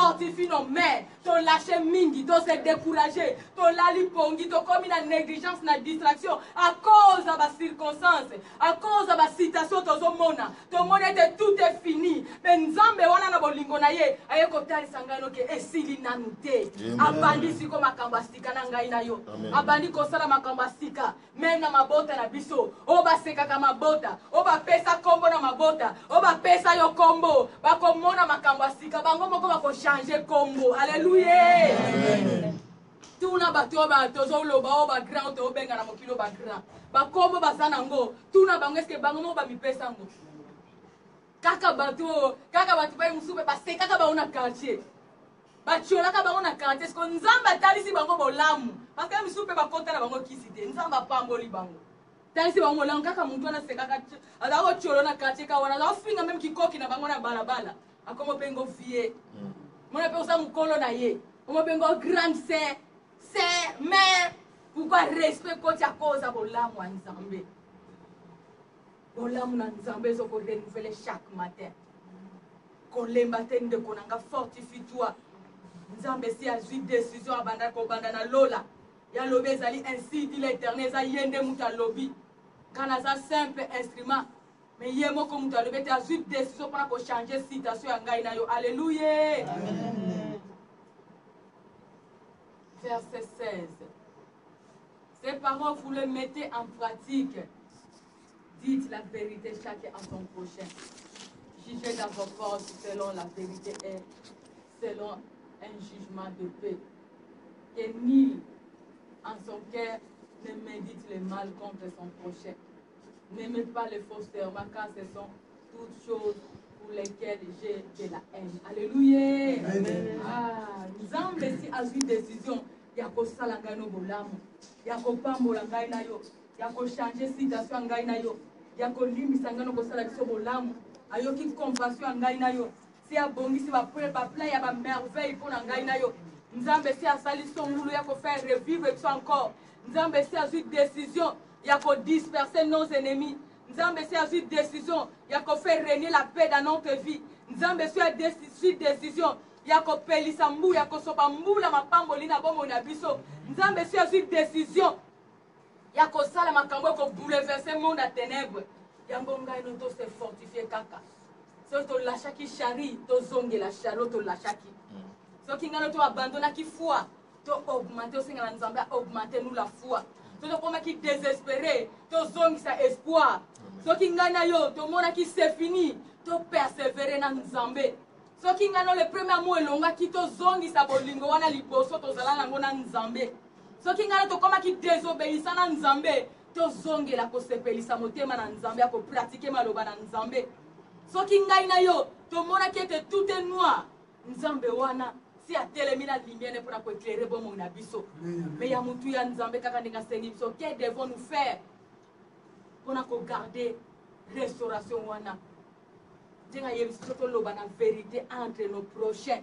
fortifie nos mains. To lâcher mingi, to se décourager, to lali pongi, to comme une négligence, na distraction, à cause de ma circonstance, à cause de ma situation, to zomona, to monete tout est fini. Mais nzambe wana na bolingo na ye, aye kotali sangano ke esili nanute. Abandi siko makamba sika na ngai na yo. Abandi kosala makamba sika, même na mabota na biso, oba seka ka mabota, oba pesa kombo na mabota, oba pesa yo kombo, bakomona makamba sika, bango moko bako changer kombo. Alléluia. Tuna bato ba tozo loba oba grand to benga na mokilo ba grand. Ba kombo bazana ngo, tuna bango eske bango mo ba mi pesa ngo. Kaka bato ba musupe ba se kaka ba una quartier. Ba chola ka ba una quartier, sko nzamba talisi bango bolamu. Parce que musupe ba kota na bango kisite, nzamba pamboli bango. Talisi bango bolamu kaka muntu na se kaka azako cholo na quartier ka wana, azako finga même kikoki na bango na balabala. Akomo pengo vie. Mona pe osa mukolo na ye. Omo pengo grande sœur, mais pourquoi respect ko tia koza bolamu wa nzambe? Bolamu na nzambe zo ko renouveler chaque matin. Kolemba tende konanga fortifie-toi. Nzambe si azui décision abanda ko banda na lola. Ya lobe ezali ainsi dit l'Éternel za yende muta lobi. Kana za simple instrument. Mais yé moko muta lobe te azui décision pour ko changer situation ya ngai na yo. Alléluia. Amen. Verset 16. Ces paroles, vous les mettez en pratique. Dites la vérité chacun à son prochain. Jugez dans vos forces selon la vérité et selon un jugement de paix. Que nul en son cœur ne médite le mal contre son prochain. N'aimez pas les faux serments car ce sont toutes choses pour lesquelles j'ai de la haine. Alléluia. Amen. Ah, nzambe si azui décision ya kosala ngai no bolamu, ya kopambola ngai na yo, ya changer situation ngai na yo, ya kolimbisa ngai no kosala biso bolamu, ayoki compassion ngai na yo, si abongisi ba plein ya ba merveille pour ngai na yo. Nzambe si asali songulu ya ko faire revivre biso encore. Nzambe si azui décision ya ko disperser nos ennemis. Nzambe si azui décision ya ko faire régner la paix dans notre vie. Nzambe si azui décision ya ko pelisa mbu ya ko sopa mbu la mapamboli na bomo na biso. Nzambe si azui décision ya ko sala makambo ko bouleverser monde à ténèbres. Yango ngai no to se fortifier kaka. So to lâchaki chari to zonge la charo to lâchaki. So ki ngano to abandonna ki foi to augmenter aussi ngana nzambe augmenter nous la foi. To koma ki désespéré to zongi sa espoir. So ki ngana yo to mona ki c'est fini to persévérer na nzambe. So ki ngano le premier mot elonga ki to zongi sa bolingo wana liboso to zala nango na nzambe. So ki ngana to koma ki désobéissant na nzambe to zongi la ko sepelisa motema na nzambe ko pratiquer maloba na nzambe. So ki ngai na yo to mona ki était tout est noir. Nzambe wana si a telemi la lumière pour ko éclairer bon mon abisso. Mais ya mutu ya nzambe kaka ndinga sengi biso que devons nous faire pour ko garder restauration wana. Dinga yebiso to loba na vérité entre nos prochains.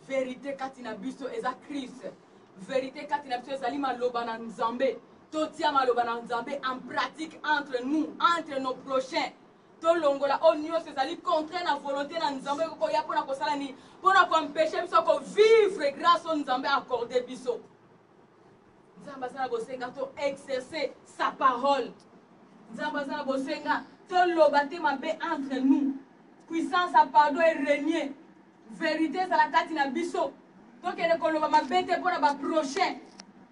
Vérité katina biso eza Christ. Vérité katina biso ezali maloba na nzambe. To tia maloba na nzambe en pratique entre nous, entre nos prochains. To longola o nyos ezali contraire na volonté na nzambe ko ya pona ko sala ni pona ko empêcher biso ko vivre grâce au nzambe accordé biso. Nzambe sana bosenga to exercer sa parole. Nzambe sana bosenga to lobate mabe entre nous. Puissance à pardon et régner. Vérité ça la kati na biso. To kene ko loba mabe te pona ba prochain.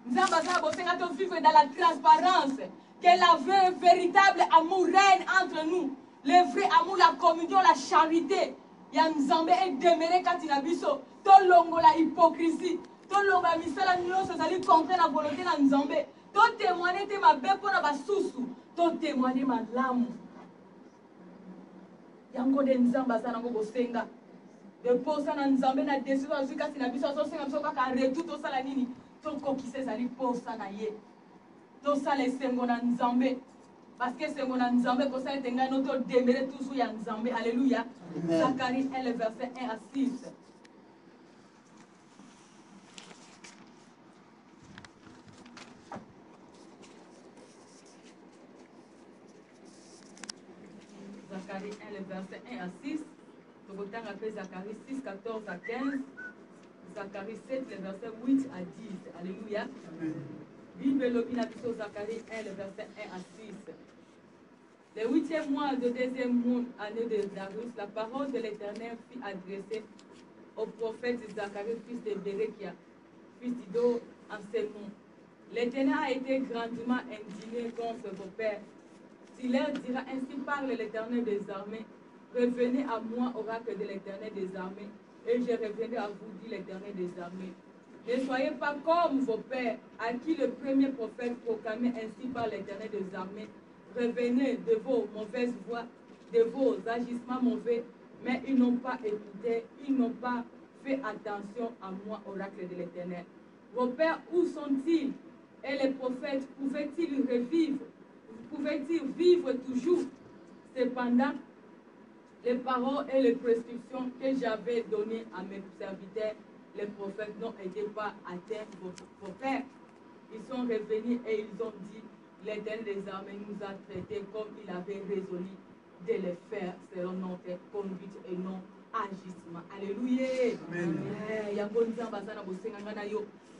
Nzambe sana bosenga to vivre dans la transparence. Que la véritable amour règne entre nous. Le vrai amour, la communion, la charité. Ya nzambe est demeuré quand il a biso. To longo la hypocrisie. To longo la misala nyonso zali contre la volonté na nzambe. To témoigner te mabe pona basusu. To témoigner malamu. Yango de nzamba sana ngo bosenga. De posa na nzambe na décision azui kasi na biso so senga biso kaka retour to sala nini. To kokise zali posa na ye. To sala esengo na nzambe. Parce que c'est mon nzambe ko sa etenga no to demere toujours ya nzambe. Alléluia. Zacharie 1 le verset 1 à 6. Zacharie 1 le verset 1 à 6. Tokotanga appelle Zacharie 6, 14 à 15. Zacharie 7, les versets 8 à 10. Alléluia. Bible Lobina Biso Zacharie 1, le verset 1 à 6. Le 8e mois de 2e année de Darius, la parole de l'Éternel fut adressée au prophète Zacharie, fils de Bérekia, fils d'Ido, en ces mots. L'Éternel a été grandement indigné contre vos pères. S'il leur dira, ainsi parle l'Éternel des armées, revenez à moi, oracle de l'Éternel des armées, et je reviendrai à vous, dit l'Éternel des armées. Ne soyez pas comme vos pères, à qui le premier prophète proclamait ainsi par l'Éternel des armées. Revenez de vos mauvaises voies, de vos agissements mauvais, mais ils n'ont pas écouté, ils n'ont pas fait attention à moi, oracle de l'Éternel. Vos pères, où sont-ils? Et les prophètes, pouvaient-ils revivre? Pouvaient-ils vivre toujours? Cependant, les paroles et les prescriptions que j'avais données à mes serviteurs, les prophètes, n'ont été pas atteints vos pères. Ils sont revenus et ils ont dit, l'Éternel des armées nous a traités comme il avait résolu de les faire selon notre conduite et non agissement. Alléluia. Amen.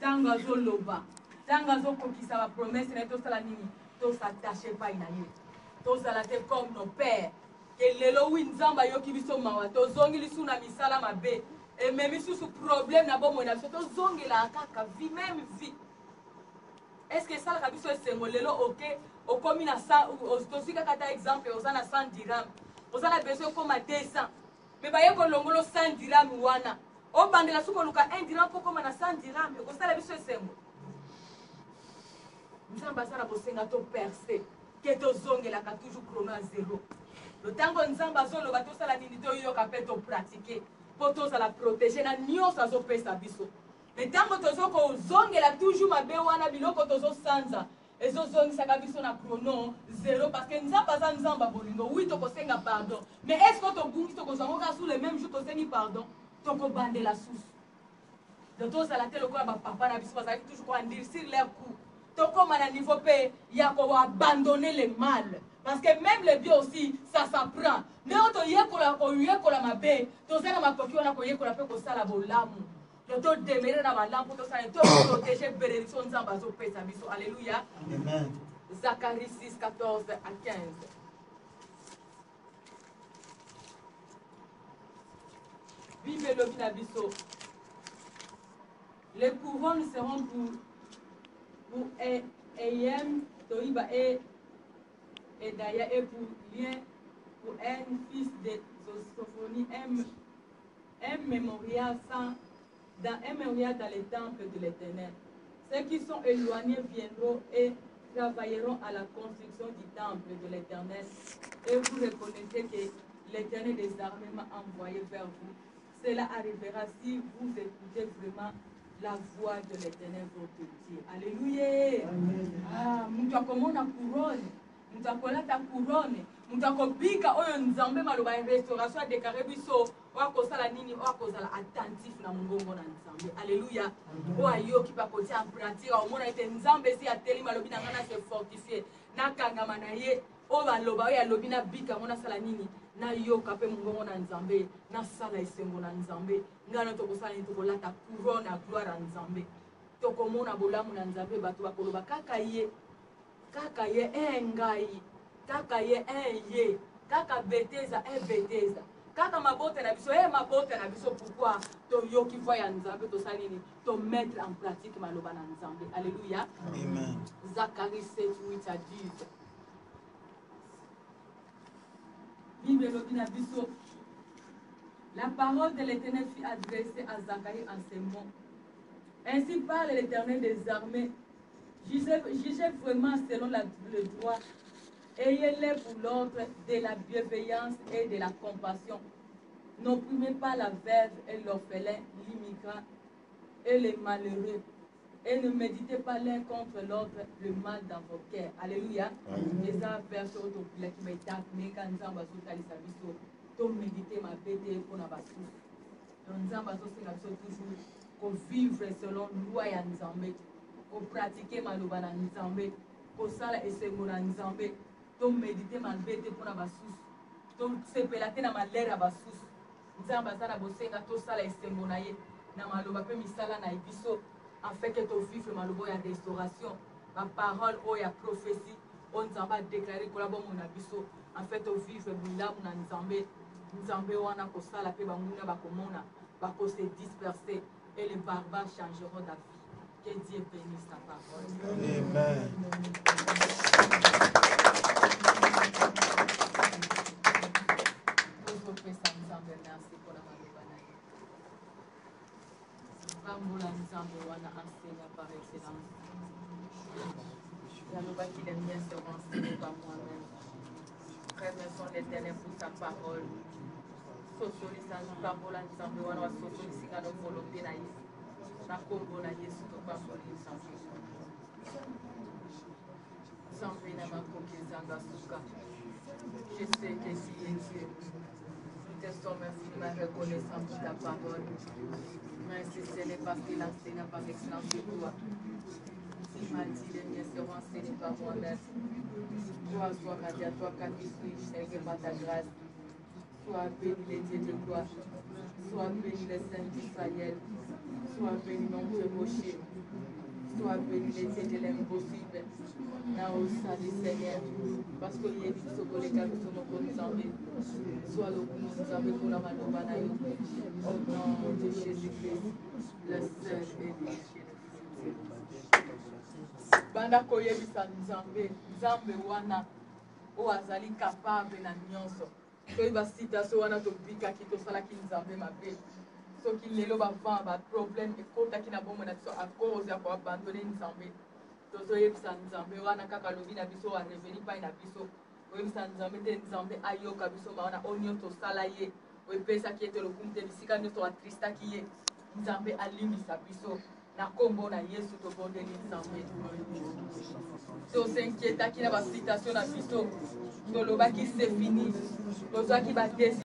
Tanga zoloba, tanga zokokisa la promesse na to sala nini, to s'attacher pas na ye. To sala te comme nos pères. Que lelo winzamba yoki biso mawa, to zongi lisu na misala mabe. Et même sous ce problème na bon na biso to zongi la kaka vie même vie. Est-ce que ça la biso sengo lelo OK, o komi na sa o tosika kata exemple ozana 100 dirhams. Ozana besoin comme 200. Mais ba yeko longolo 100 dirhams wana. O bandela suko luka 1 dirham poko mana 100 dirhams e ko sala biso sengo. Nzamba sala bosenga to percer que to zongela ka toujours chrono à 0. Le tango nzamba zo lo bato sala nini to yo ka pe to pratiquer pour to sala protéger na nyosa zo pesa biso. Le tango to zo ko zongela toujours mabe wana biloko to zo sanza ezo zongisa ka biso na chrono 0 parce que nzamba za nzamba bolingo oui to ko senga pardon. Mais est-ce que to bungi to ko zonga sous le même jour to sengi pardon? Toko bande la source. De tous à la télé, papa n'a toujours endurcir leur coup. Toko mana niveau pe, yako abandonner le mal. Parce que même le bien aussi, ça s'apprend. Mais on te yekola mabe, to zana makoki wana ko yekola pe ko sala bolamu. De to demeurer dans ma lampe, to sala to protéger bénédiction nzamba zo pesa biso. Alléluia. Amen. Zacharie 6, 14 à 15. Vive le Binabiso. Les couronnes seront pour Eyem, Toiba et Daya et pour Lien, pour un fils de Sophonie, un mémorial dans les temples de l'Éternel. Ceux qui sont éloignés viendront et travailleront à la construction du temple de l'Éternel. Et vous reconnaissez que l'Éternel des armées m'a envoyé vers vous. Cela arrivera si vous écoutez vraiment la voix de l'Éternel votre Dieu. Alléluia. Ah, mutakomona couronne, mutakolata couronne, mutakobika oyo nzambe maloba restauration déclaré biso wako sala nini wako sala attentif na mungongo na nzambe. Alléluia. O ayo ki pa kotia en pratique au mona ete nzambe si ateli malobi na ngana se fortifier na kangama na ye o baloba ya lobi na bika mona sala nini na yoka pe mungongo na nzambe na sala esengo na nzambe ngana to kosala ni to kolata couronne à gloire à nzambe to komona bolamu na nzambe bato bakoloba kaka ye engai kaka ye ye kaka beteza beteza kaka mabote na biso mabote na biso pourquoi to yoki voya nzambe to sala nini to mettre en pratique maloba na nzambe. Alléluia. Amen. Zacharie 7, 8 à 10. La parole de l'Éternel fut adressée à Zacharie en ces mots. Ainsi parle l'Éternel des armées. Jugez vraiment selon le droit. Ayez-les pour l'ordre de la bienveillance et de la compassion. N'opprimez pas la veuve et l'orphelin, l'immigrant et les malheureux. Et ne méditez pas l'un contre l'autre le mal dans vos cœurs. Alléluia. Et ça, verset au qui me tape, mais quand nous avons méditer ma bête pour la basse. Nous avons toujours qu'on vivre selon loi et Nzambe, qu'on pratiquer ma loi et Nzambe, qu'on sala et se mona Nzambe, qu'on méditer ma bête pour la basse. Donc, c'est pelaté dans ma l'air à basse. nzambe azala bosenga tosala esengo na ye na maloba pe misala na biso afin que to vivre maloba ya restauration ba parole o ya prophétie on nzambe a déclaré kola bomo na biso afin to vivre bilamu na nzambe wana kosala pe banguna bakomona bakose disperser et les barbares changeront d'avis. Que Dieu bénisse ta parole. Amen. Merci pour la malobanaye. Bambola nzambe wana enseigne par excellence. Yaloba qui les miens seront enseignés par moi-même. Remercions l'Éternel pour sa parole. Sosolisa bambola nzambe wana sosolisa na volonté na ye. Na kombo na Yesu to bambola nzambe. Nzambe na makoki zanga suka. Je sais que tu es Dieu. Nous te sommes infiniment reconnaissants pour ta parole. Merci Seigneur parce qu'il enseigne par excellence de toi. Il m'a dit les miens seront enseignés par moi-même. Toi, sois radié à toi, car tu suis par ta grâce. Sois béni les dieux de gloire. Sois béni les saints d'Israël. Sois béni mon Dieu Moshe. Sois béni les dieux de l'impossible. Naosa du Seigneur. Parce que y a des choses que les gars sont nos Nzambe. Sois le Nzambe pour la malobana yo. Au nom de Jésus-Christ, le seul et l'unique. Banda koyebisa Nzambe wana o azali capable na nyonso. Toyeba situation wana tobikaki tosalaki Nzambe mabe. Soki lelo bavant baproblème ekotaki na bomoi na biso à cause ya koabandone Nzambe. Tozoyebisa Nzambe wana kaka lobi na biso areveni pai na biso. Oyebisa Nzambe te Nzambe ayoka biso mawana onyo tosala ye. Oyepesaki ete lokumu te bisika nyonso atristaki ye. Nzambe alimbisa biso. Na kombo na Yesu tobondeli Nzambe. Tosinquiétaki na basitation na biso. Tolobaki c'est fini. Tozwaki badesi